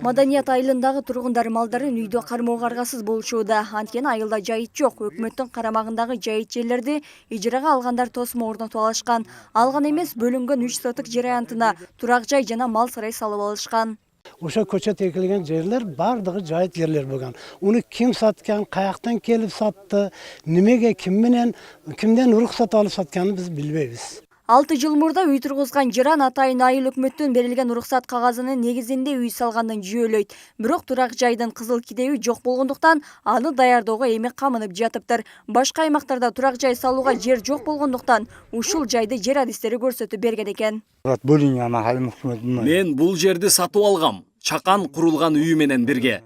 Маданият айылындагы тургундар малдарын үйдө кармоого аргасыз болушууда. Анткени айылда жайыт жок. Өкмөттүн карамагындагы жайыт жерлерди ижарага алгандар тосмо орнотуп алышкан. Алган эмес, бөлүнгөн 3 соток жер аянтына турак жай жана мал сарай салып алышкан. Ошо көчөт экилген жерлер бардыгы жайыт жерлер болгон. Уну ким саткан, каяктан келип сатты, немеге, кимден уруксат алып сатканын биз билбейбиз. 6 жыл мурда үй тургузган жыран атайын айыл өкмөттүн берилген уруксат кагазынын негизинде үй салгандын жүйөлөйт. Бирок турак жайдын кызыл кидеби жок болгондуктан аны даярдоого эми камынып жатыптыр. Башка аймактарда турак жай салууга жер жок болгондуктан ушул жайды жер адистери көрсөтүп берген экен. Мен бул жерди сатып алгам. Чакан курулган үй менен бирге.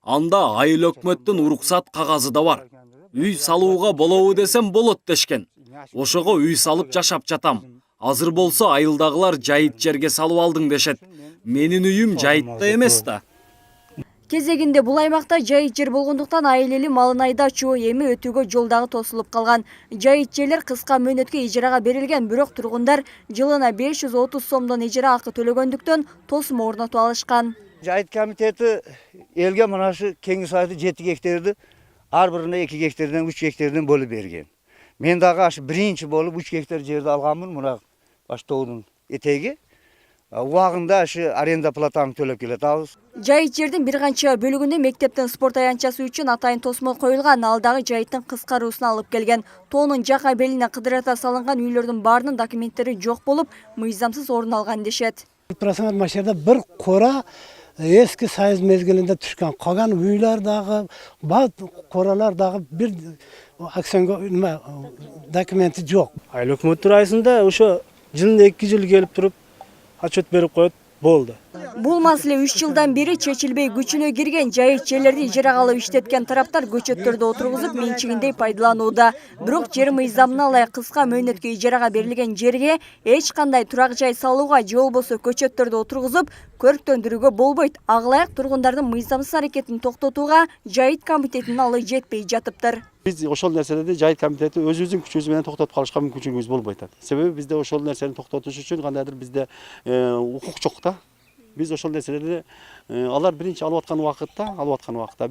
Анда айыл өкмөттүн уруксат кагазы да бар. Үй салууга болобу десем болот дешкен. Ошого үй салып жашап жатам. Азыр болсо айылдагылар жайыт жерге салып алдың дешет. Менин үйүм жайытта эмес да. Кезегинде бул аймакта жайыт жер болгондуктан айыл эли малын айдачу, эми өтүүгө жол дагы тосулуп калган. Жайыт жерлер кыска мөөнөткө ижарага берилген, бирок тургундар жылына 530 сомдон ижара акы төлөгөндүктөн тосмо орнотуп алышкан. Жайыт комитети элге мына ушу кеңиш сайды 7 гектарды ар бирине 2 гектардан 3 гектардан бөлүп берген. Мен дагы ашы биринчи болуп 3 гектар жерди алганмын, мына Баштоодун этеги. Убагында ашы аренда платаны төлөп келатабыз. Жайыт жердин бир канча бөлүгүндө мектептин спорт аянтчасы үчүн атайын тосмо коюлган, ал дагы жайыттын кыскаруусуна алып келген. Тоонун жака белине кыдырата салынган үйлөрдүн баарынын документтери жок болуп, мыйзамсыз орун алган дешет. Процент машинада бир кора эски сайыз мезгилинде түшкөн. Калган үйлөр дагы, бат коралар дагы бир аксионго документи жок. Айыл өкмөттүн райысында ошо жылына 2 жыл келип туруп отчет берип коет, болду. Бул маселе 3 жылдан бери чечилбей күчүнө кирген. Жайыт жерлерди ижарага алып иштеткен тараптар көчөттөрдү отургузуп менчигиндей пайдаланууда. Бирок жер мыйзамына ылайык кыска мөөнөткө ижарага берилген жерге эч кандай турак жай салууга же болбосо көчөттөрдү отургузуп көрктөндүрүүгө болбойт. Ага ылайык тургундардын мыйзамсыз аракетин токтотууга жайыт комитетинин алы жетпей жатыптыр. Биз ошол нерселерди жайыт комитети өзүбүздүн күчүбүз менен токтотуп калышка мүмкүнчүлүгүбүз болбойт. Себеби бизде ошол нерсени токтотуш үчүн кандайдыр бизде укук жок да. Биз ошол нерселерди алар биринчи алып аткан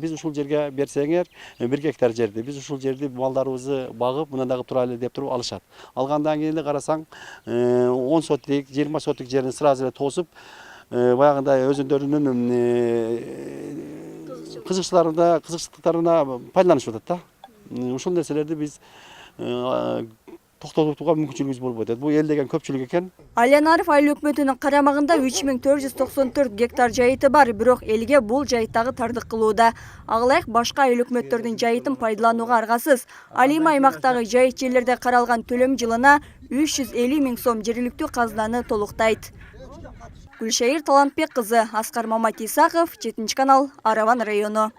биз ушул жерге берсеңер 1 гектар жерди, биз ушул жерди малдарыбызды багып, мындай дагы турайлы деп туруп алышат. Алгандан кийин эле карасаң 10 сотик, 20 сотик жерин сразу эле тосуп, баягындай өзүндөрүнүн кызыкчылыктарына пайдаланышып атат да. Ушул нерселерди биз токтотууга мүмкүнчүлүгүбүз болбойт. Бул эл деген көпчүлүк экен. Алянаров айыл өкмөтүнүн карамагында 3494 гектар жайыты бар, бирок элге бул жайыттагы тардык кылууда. Ага ылайык башка айыл өкмөттөрдүн жайытын пайдаланууга аргасыз. Ал эми аймактагы жайыт жерлерде каралган төлөм жылына 350 000 сом жергиликтүү казынаны толуктайт. Гүлшайыр Талантбек кызы, Аскар Маматисаков, 7 канал, Араван району.